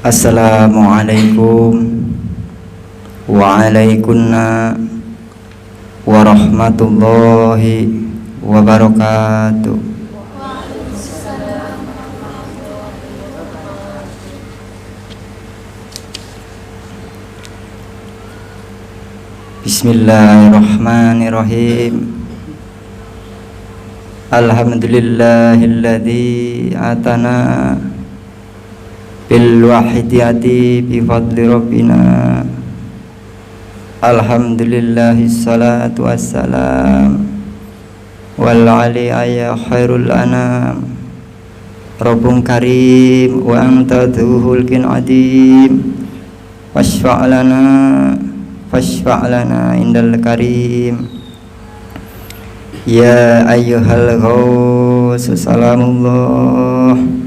Assalamualaikum waalaikumsalam warahmatullahi wabarakatuh. Bismillahirrahmanirrahim. Alhamdulillahilladzi atana bil wahidiyati bi fadli rabbina. Alhamdulillahi salatu wassalam wal ali ayya khairul anam. Rabbun karim wa anta dhuhul kin adim. Washfa' lana indal karim. Ya ayyuhal ghaus salamullah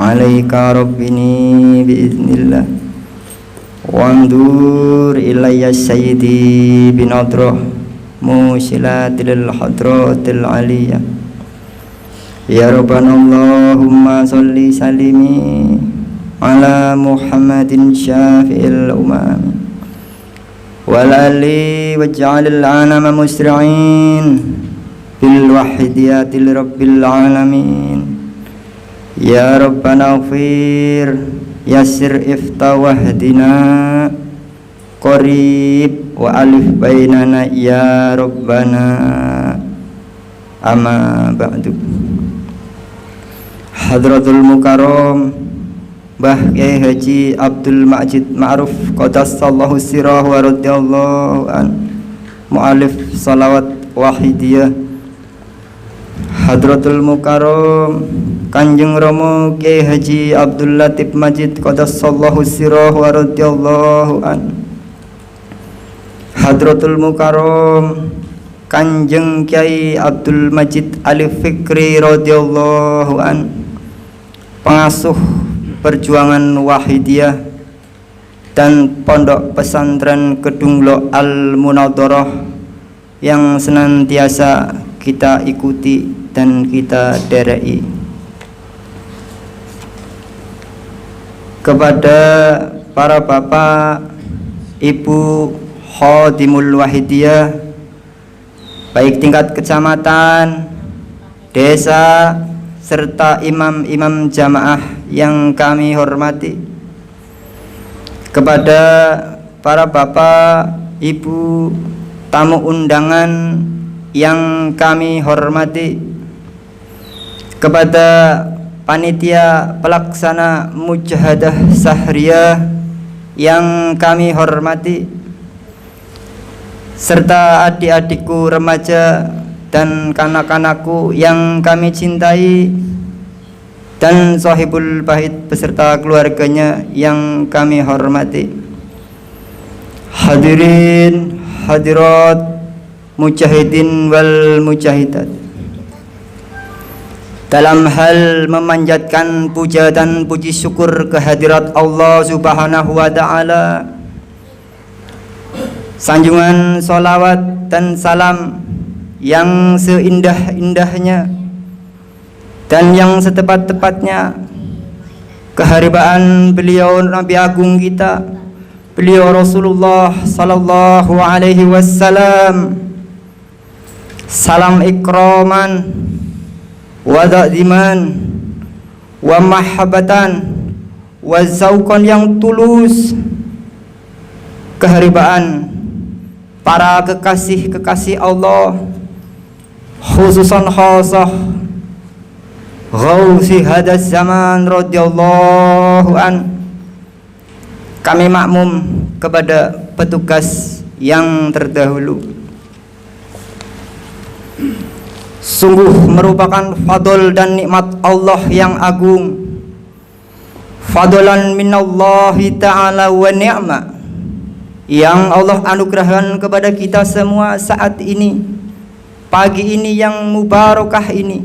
alaika rabbini biiznillah. Wandur ilayya sayyidi binadrah musilatil hadratil aliyah. Ya Rabbana Allahumma salli salimi ala Muhammadin syafi'il umami wal ali waj'alil anama musri'in bil wahidiyatil rabbil alamin. Ya Rabbana ighfir yassir ifta wahdina qarib wa alif bainana ya Rabbana. Amma ba'du. Hadratul Mukarram Mbah Kyai Haji Abdul Majid Ma'ruf qadassallahu sirrahu wa radhiyallahu an mu'alif salawat wahidiyah. Hadratul Mukarram Kanjeng Rama Kyai Haji Abdul Latif Majid qadassallahu sirrahu wa radhiyallahu an. Hadratul Mukarram Kanjeng Kyai Abdul Majid Alif Fikri radhiyallahu an, pengasuh perjuangan Wahidiyah dan Pondok Pesantren Kedunglo Al-Munadharah yang senantiasa kita ikuti dan kita dereki. Kepada para bapak, ibu Khadimul Wahidiyah, baik tingkat kecamatan, desa, serta imam-imam jamaah yang kami hormati. Kepada para bapak, ibu, tamu undangan yang kami hormati. Kepada panitia pelaksana mujahadah sahriyah yang kami hormati, serta adik-adikku remaja dan kanak-kanakku yang kami cintai, dan sahibul bait beserta keluarganya yang kami hormati. Hadirin hadirat mujahidin wal mujahidat, dalam hal memanjatkan puja dan puji syukur kehadirat Allah Subhanahu wa ta'ala, sanjungan solawat dan salam yang seindah-indahnya dan yang setepat-tepatnya keharibaan beliau Nabi Agung kita, beliau Rasulullah sallallahu alaihi wasallam. Salam ikraman wa ta'ziman wa mahabbatan wa zauqan yang tulus, keharibaan para kekasih-kekasih Allah, khususan khasah Ghausi hadas zaman radhiyallahu an. Kami makmum kepada petugas yang terdahulu. Sungguh merupakan fadl dan nikmat Allah yang agung, fadlan minallahi ta'ala wa ni'ma, yang Allah anugerahkan kepada kita semua saat ini, pagi ini yang mubarakah ini,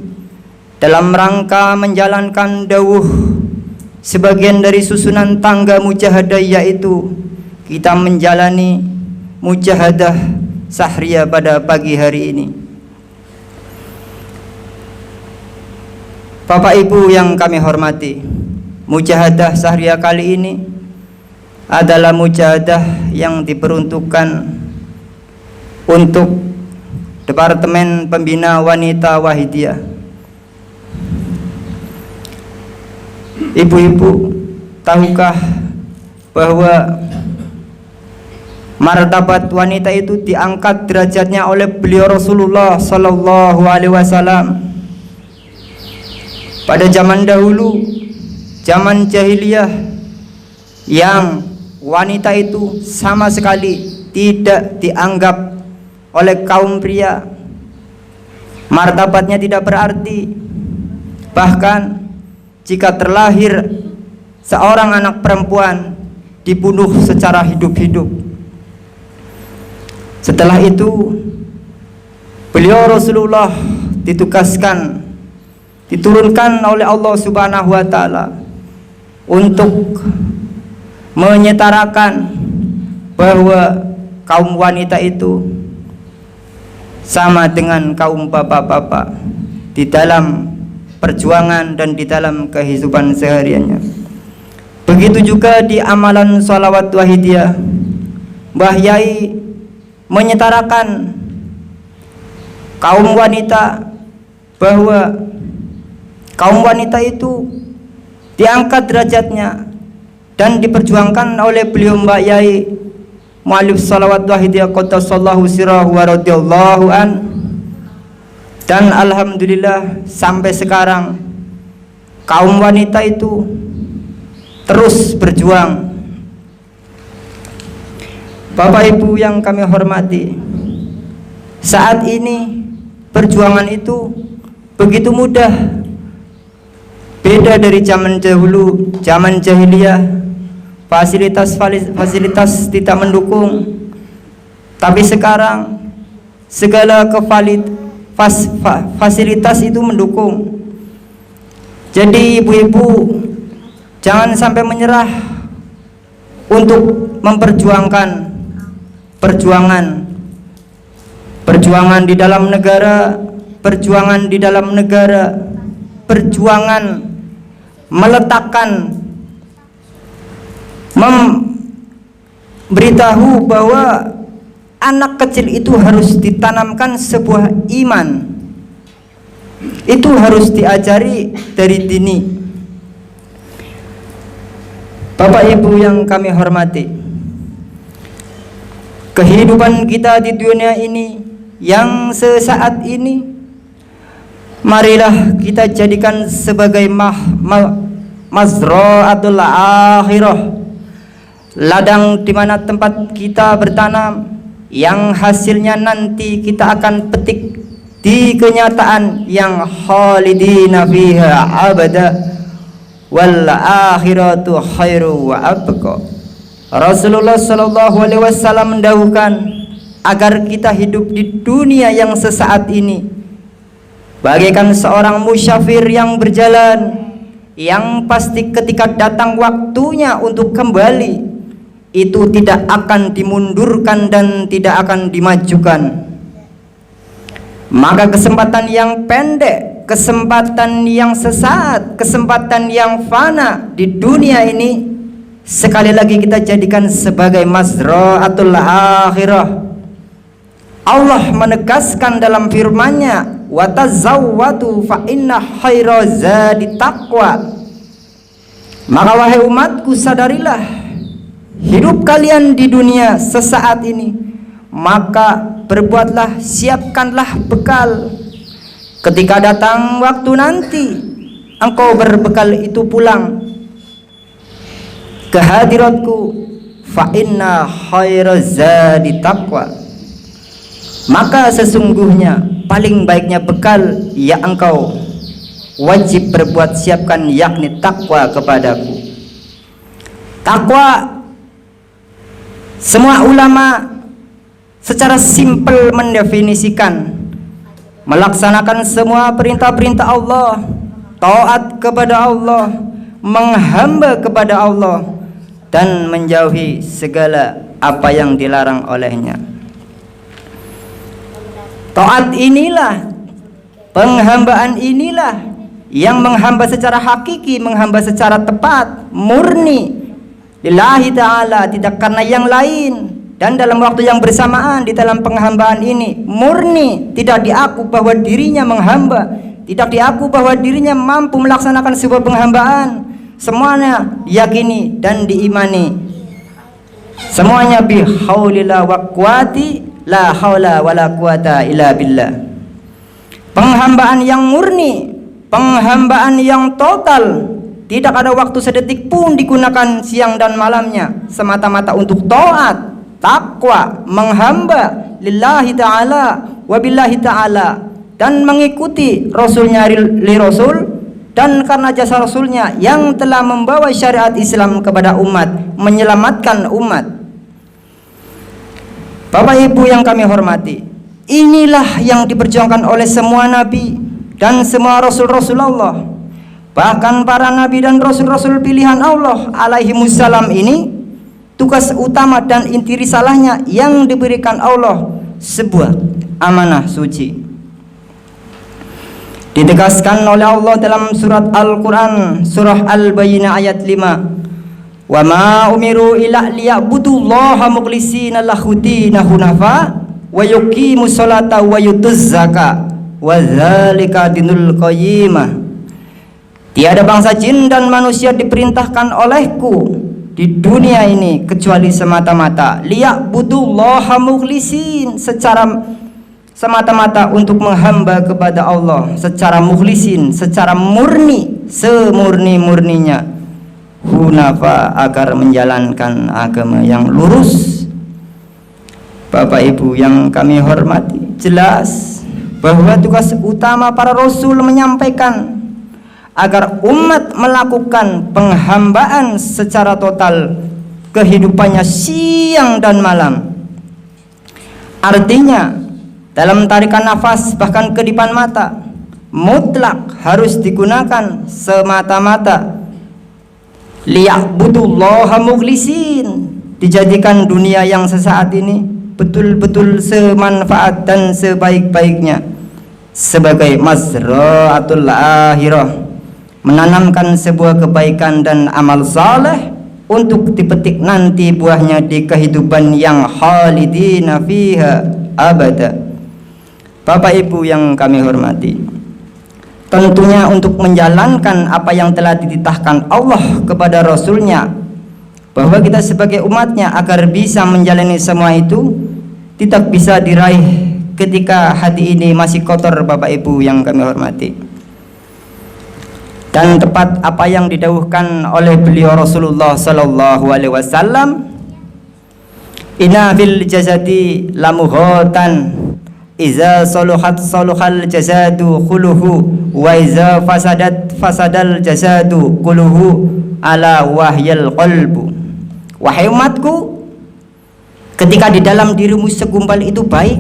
dalam rangka menjalankan dawuh sebagian dari susunan tangga mujahadah, yaitu kita menjalani mujahadah sahriyah pada pagi hari ini. Bapak Ibu yang kami hormati, mujahadah Syahriah kali ini adalah mujahadah yang diperuntukkan untuk Departemen Pembina Wanita Wahidiyah. Ibu-ibu, tahukah bahwa martabat wanita itu diangkat derajatnya oleh beliau Rasulullah Sallallahu Alaihi Wasallam pada zaman dahulu, zaman jahiliyah, yang wanita itu sama sekali tidak dianggap oleh kaum pria, martabatnya tidak berarti. Bahkan jika terlahir seorang anak perempuan dibunuh secara hidup-hidup. Setelah itu beliau Rasulullah diturunkan oleh Allah Subhanahu wa taala untuk menyetarakan bahwa kaum wanita itu sama dengan kaum bapak-bapak di dalam perjuangan dan di dalam kehidupan sehariannya. Begitu juga di amalan sholawat wahidiyah, Mbah Yai menyetarakan kaum wanita, bahwa kaum wanita itu diangkat derajatnya dan diperjuangkan oleh beliau Mbah Yai mu'alif sholawat wahidiyah qaddasallahu sirrahu wa radhiyallahu an. Dan alhamdulillah sampai sekarang kaum wanita itu terus berjuang. Bapak Ibu yang kami hormati, saat ini perjuangan itu begitu mudah. Beda dari zaman dahulu, zaman jahiliyah, fasilitas tidak mendukung. Tapi sekarang segala fasilitas itu mendukung. Jadi ibu-ibu jangan sampai menyerah untuk memperjuangkan perjuangan di dalam negara, perjuangan meletakkan, memberitahu bahwa anak kecil itu harus ditanamkan sebuah iman. Itu harus diajari dari dini. Bapak Ibu yang kami hormati, kehidupan kita di dunia ini yang sesaat ini, marilah kita jadikan sebagai mazra'atul akhirah, ladang di mana tempat kita bertanam, yang hasilnya nanti kita akan petik di kenyataan yang khalidina fiha abada wal akhiratu khairu wa abqa. Rasulullah sallallahu alaihi wasallam mendahulukan agar kita hidup di dunia yang sesaat ini bagaikan seorang musafir yang berjalan, yang pasti ketika datang waktunya untuk kembali itu tidak akan dimundurkan dan tidak akan dimajukan. Maka kesempatan yang pendek, kesempatan yang sesaat, kesempatan yang fana di dunia ini sekali lagi kita jadikan sebagai mazra'atul akhirah. Allah menegaskan dalam firman-Nya, wa tazawwadu fa inna khaira zadi taqwa. Maka wahai umatku, sadarilah hidup kalian di dunia sesaat ini, maka berbuatlah, siapkanlah bekal. Ketika datang waktu nanti, engkau berbekal itu pulang ke hadiratku, fa inna khaira zadi taqwa. Maka sesungguhnya paling baiknya bekal yang engkau wajib berbuat siapkan, yakni takwa kepadaku. Takwa, semua ulama secara simpel mendefinisikan melaksanakan semua perintah-perintah Allah, taat kepada Allah, menghamba kepada Allah, dan menjauhi segala apa yang dilarang olehnya. Taat inilah, penghambaan inilah yang menghamba secara hakiki, menghamba secara tepat, murni lillahi ta'ala, tidak karena yang lain, dan dalam waktu yang bersamaan di dalam penghambaan ini murni, tidak diaku bahwa dirinya menghamba, tidak diaku bahwa dirinya mampu melaksanakan sebuah penghambaan. Semuanya yakini dan diimani, semuanya bihaulillah wa quwati la haula wala quwata illa billah. Penghambaan yang murni, penghambaan yang total, tidak ada waktu sedetik pun digunakan siang dan malamnya, semata-mata untuk taat, takwa, menghamba lillahi ta'ala wabillahi ta'ala, dan mengikuti rasulnya li rasul, dan karena jasa rasulnya yang telah membawa syariat Islam kepada umat, menyelamatkan umat. Bapak Ibu yang kami hormati, inilah yang diperjuangkan oleh semua nabi dan semua rasul-rasul Allah. Bahkan para nabi dan rasul-rasul pilihan Allah alaihimussalam ini, tugas utama dan inti risalahnya yang diberikan Allah sebuah amanah suci. Ditegaskan oleh Allah dalam surat Al-Quran, surah Al-Bayyinah ayat 5, wa ma umiru illa liya'budullaha mukhlishina lahudina hunafa wa yuqimus salata wa yutuz zaka wa dzalika dinul qayyimah. Tiada bangsa jin dan manusia diperintahkan olehku di dunia ini kecuali semata-mata liya'budullaha mukhlisin, secara semata-mata untuk menghamba kepada Allah secara mukhlisin, secara murni, semurni-murninya, hunafa, agar menjalankan agama yang lurus. Bapak Ibu yang kami hormati, jelas bahwa tugas utama para rasul menyampaikan agar umat melakukan penghambaan secara total kehidupannya siang dan malam. Artinya dalam tarikan nafas bahkan kedipan mata mutlak harus digunakan semata-mata liya'budullaha mukhlisin, dijadikan dunia yang sesaat ini betul-betul semanfaat dan sebaik-baiknya sebagai mazra'atul akhirah, menanamkan sebuah kebaikan dan amal saleh untuk dipetik nanti buahnya di kehidupan yang khalidina fiha abada. Bapak Ibu yang kami hormati, tentunya untuk menjalankan apa yang telah dititahkan Allah kepada Rasulnya, bahwa kita sebagai umatnya agar bisa menjalani semua itu tidak bisa diraih ketika hati ini masih kotor. Bapak Ibu yang kami hormati, dan tepat apa yang didawuhkan oleh beliau Rasulullah Sallallahu Alaihi Wasallam, inna fil jasadi lamughatan iza saluhat saluhal jasadu khuluhu wa iza fasadat fasadal jasadu khuluhu ala wahyal qalbu. Wahai umatku, ketika di dalam dirimu segumpal itu baik,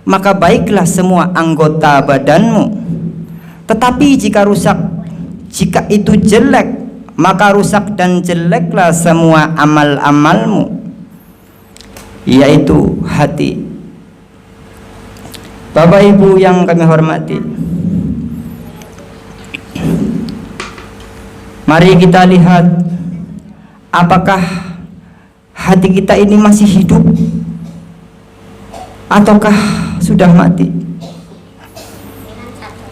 maka baiklah semua anggota badanmu. Tetapi jika rusak, jika itu jelek, maka rusak dan jeleklah semua amal-amalmu, yaitu hati. Bapak Ibu yang kami hormati, mari kita lihat apakah hati kita ini masih hidup ataukah sudah mati.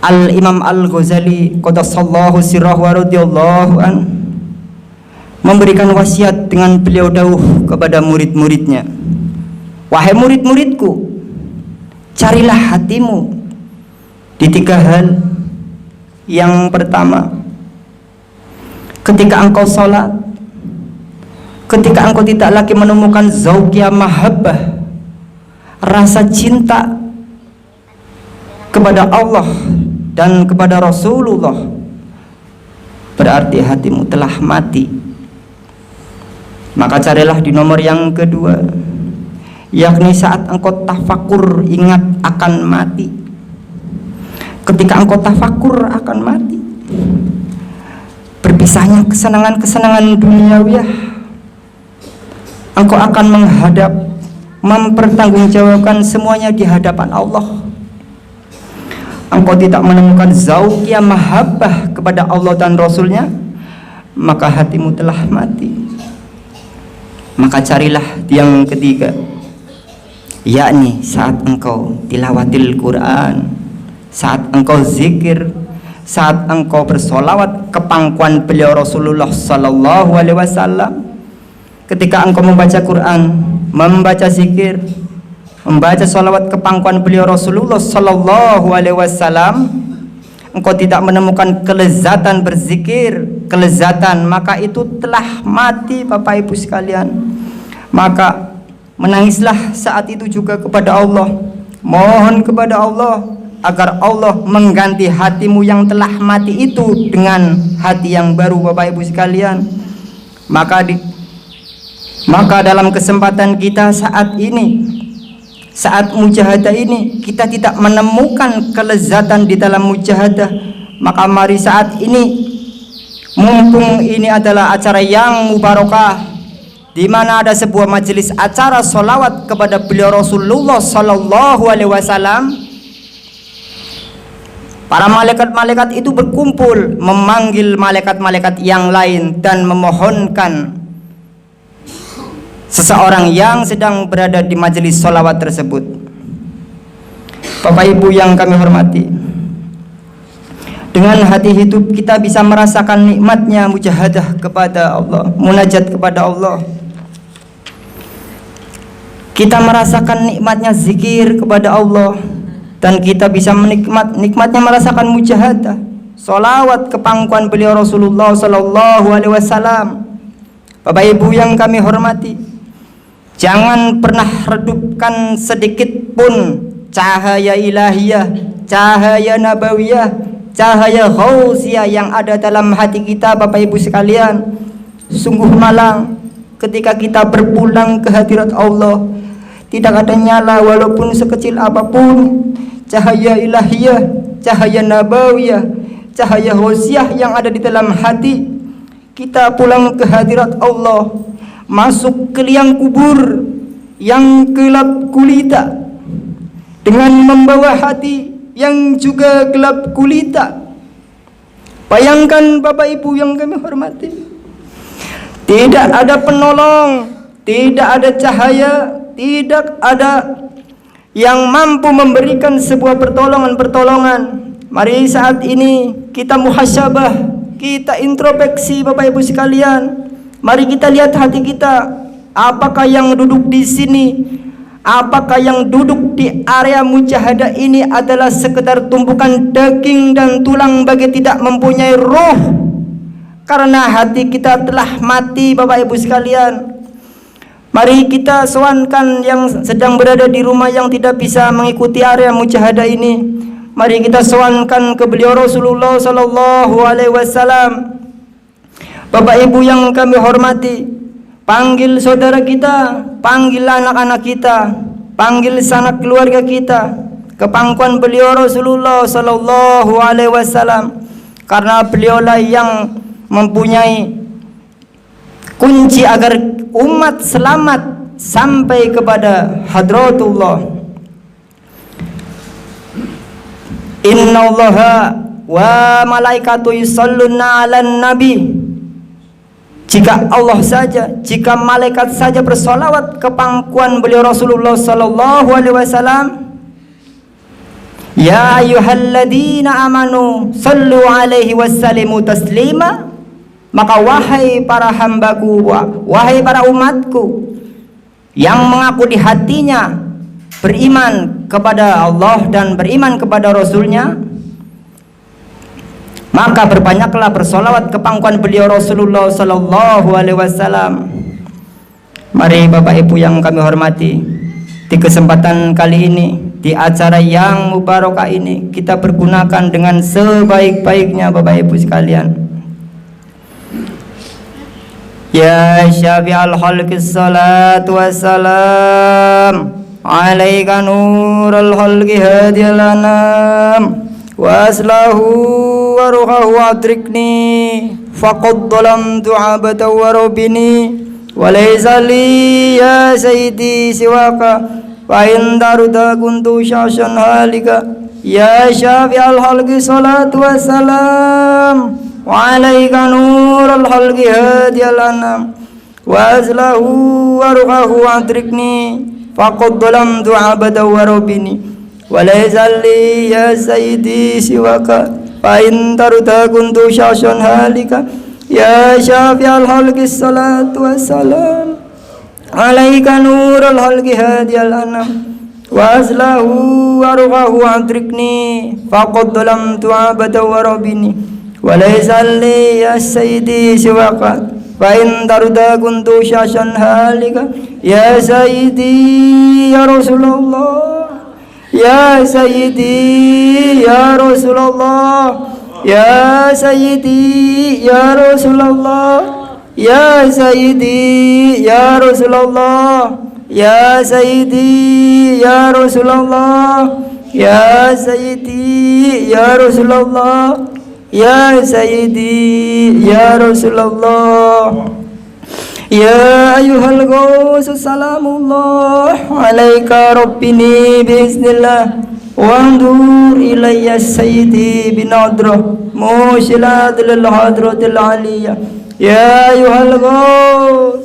Al-Imam Al-Ghazali qaddasallahu sirrahu wa radhiyallahu an memberikan wasiat dengan beliau dawuh kepada murid-muridnya, wahai murid-muridku, carilah hatimu di 3 hal. Yang pertama, ketika engkau sholat, ketika engkau tidak lagi menemukan zauqiyah mahabbah, rasa cinta kepada Allah dan kepada Rasulullah, berarti hatimu telah mati. Maka carilah di nomor yang kedua, yakni saat engkau tafakur ingat akan mati. Ketika engkau tafakur akan mati, berpisahnya kesenangan-kesenangan duniawiyah, engkau akan menghadap, mempertanggungjawabkan semuanya di hadapan Allah. engkau tidak menemukan zauqiyah mahabbah kepada Allah dan Rasulnya, maka hatimu telah mati. Maka carilah yang ketiga, yakni saat engkau tilawatil Quran, saat engkau zikir, saat engkau bersolawat ke pangkuan beliau Rasulullah sallallahu alaihi wasallam. Ketika engkau membaca Quran, membaca zikir, membaca solawat ke pangkuan beliau Rasulullah sallallahu alaihi wasallam, engkau tidak menemukan kelezatan berzikir, kelezatan, maka itu telah mati Bapak Ibu sekalian. Maka menangislah saat itu juga kepada Allah, mohon kepada Allah agar Allah mengganti hatimu yang telah mati itu dengan hati yang baru Bapak Ibu sekalian. Maka dalam kesempatan kita saat ini, saat mujahadah ini, kita tidak menemukan kelezatan di dalam mujahadah, maka mari saat ini, mumpung ini adalah acara yang mubarakah, di mana ada sebuah majelis acara solawat kepada beliau Rasulullah sallallahu alaihi wasallam, para malaikat-malaikat itu berkumpul memanggil malaikat-malaikat yang lain dan memohonkan seseorang yang sedang berada di majelis solawat tersebut. Bapak Ibu yang kami hormati, dengan hati hidup kita bisa merasakan nikmatnya mujahadah kepada Allah, munajat kepada Allah. Kita merasakan nikmatnya zikir kepada Allah, dan kita bisa nikmatnya merasakan mujahadah, solawat ke pangkuan beliau Rasulullah sallallahu alaihi wasallam. Bapak Ibu yang kami hormati, jangan pernah redupkan sedikit pun cahaya ilahiyah, cahaya nabawiyah, cahaya ghausiyah yang ada dalam hati kita Bapak Ibu sekalian. Sungguh malang ketika kita berpulang ke hadirat Allah, tidak ada nyala walaupun sekecil apapun cahaya ilahiyah, cahaya nabawiyah, cahaya ghausiyah yang ada di dalam hati. Kita pulang ke hadirat Allah, masuk ke liang kubur yang gelap gulita dengan membawa hati yang juga gelap gulita. Bayangkan Bapak Ibu yang kami hormati, tidak ada penolong, tidak ada cahaya, tidak ada yang mampu memberikan sebuah pertolongan. Mari saat ini kita muhasabah, kita introspeksi Bapak Ibu sekalian. Mari kita lihat hati kita, apakah yang duduk di sini, apakah yang duduk di area mujahadah ini adalah sekedar tumpukan daging dan tulang bagi tidak mempunyai roh, karena hati kita telah mati Bapak Ibu sekalian. Mari kita sowankan yang sedang berada di rumah yang tidak bisa mengikuti area mujahadah ini. Mari kita sowankan ke beliau Rasulullah sallallahu alaihi wasallam. Bapak Ibu yang kami hormati, panggil saudara kita, panggil anak-anak kita, panggil sanak keluarga kita ke pangkuan beliau Rasulullah sallallahu alaihi wasallam, karena beliaulah yang mempunyai kunci agar umat selamat sampai kepada hadratullah. Innallaha wa malaikatu yusalluna 'alan nabi. Jika Allah saja, jika malaikat saja bersolawat ke pangkuan beliau Rasulullah sallallahu alaihi wasallam, ya ayyuhalladzina amanu sallu alaihi wasallimu taslima, maka wahai para hambaku, wahai para umatku yang mengaku di hatinya beriman kepada Allah dan beriman kepada Rasulnya, maka berbanyaklah bersolawat ke pangkuan beliau Rasulullah sallallahu alaihi wasallam. Mari Bapak Ibu yang kami hormati, di kesempatan kali ini, di acara yang mubarakah ini, kita pergunakan dengan sebaik-baiknya Bapak Ibu sekalian. Ya syafi'al khalqis salatu wassalam alaika nurul khalqi hadiyal anam wa aslahu wa ruhahu adrikni faqad dalamtu abata wa rabbini wa laysa li ya sayyidi siwaka wa in daruda kuntu syashan halika يا شافع الخلق صلاة والسلام وعليك نور الخلق هادي الأنام وأزله ورقه أدركني فقد ظلمت عبدا وربني وليس لي يا سيدي سواك فإن ترضى كنت شخصا هالكا يا شافع الخلق الصلاة والسلام عليك نور الخلق هادي الأنام وأزله ورقه أدركني فقد ظلمت عبدا وربني وليس لي يا سيدي سواك فإن ترضى كنت شخصا هالكا يا سيدي يا رسول الله يا سيدي يا رسول الله يا سيدي يا رسول الله يا سيدي يا رسول الله يا سيدي يا رسول الله يا سيدي يا رسول الله يا سيدي يا رسول الله يا أيها الغوث سلام الله عليك ربني بإذن الله وانظر إلي سيدي بنظرة موشلات للحضرة العلية يا أيها الغوث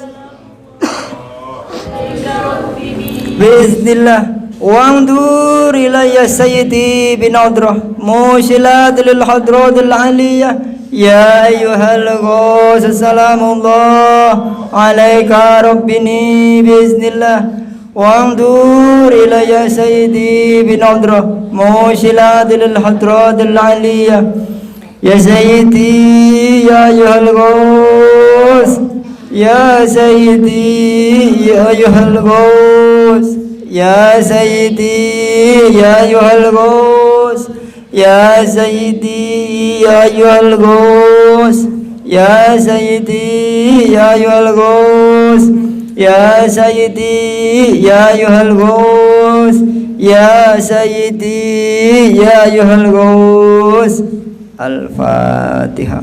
بإذن الله وانظر إلي سيدي بنظرة موشلات للحضرة العلية يا أيها الغوث سلام الله عليك ربني بإذن الله وانظر إلي سيدي بنظرة موشلات للحضرات العلية يا سيدي يا أيها الغوث يا سيدي يا أيها الغوث يا سيدي يا أيها الغوث يا سيدي يا أيها الغوث يا سيدي يا أيها الغوث يا سيدي يا أيها الغوث يا سيدي يا أيها الغوث. الفاتحة.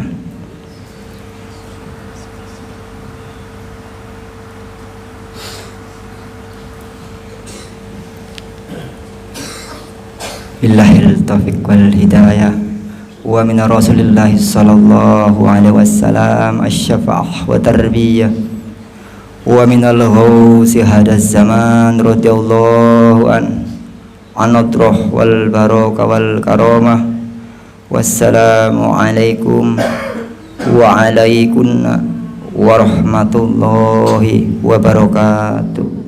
Billahil taufiq wal hidayah wa min Rasulillah sallallahu alaihi wasallam asy-syafa'ah wa tarbiyah wa min al-ghausi hadaz zaman radhiyallahu an-nadruh wal barakah wal karamah. Wassalamu alaikum wa alaikunna warahmatullahi wabarakatuh.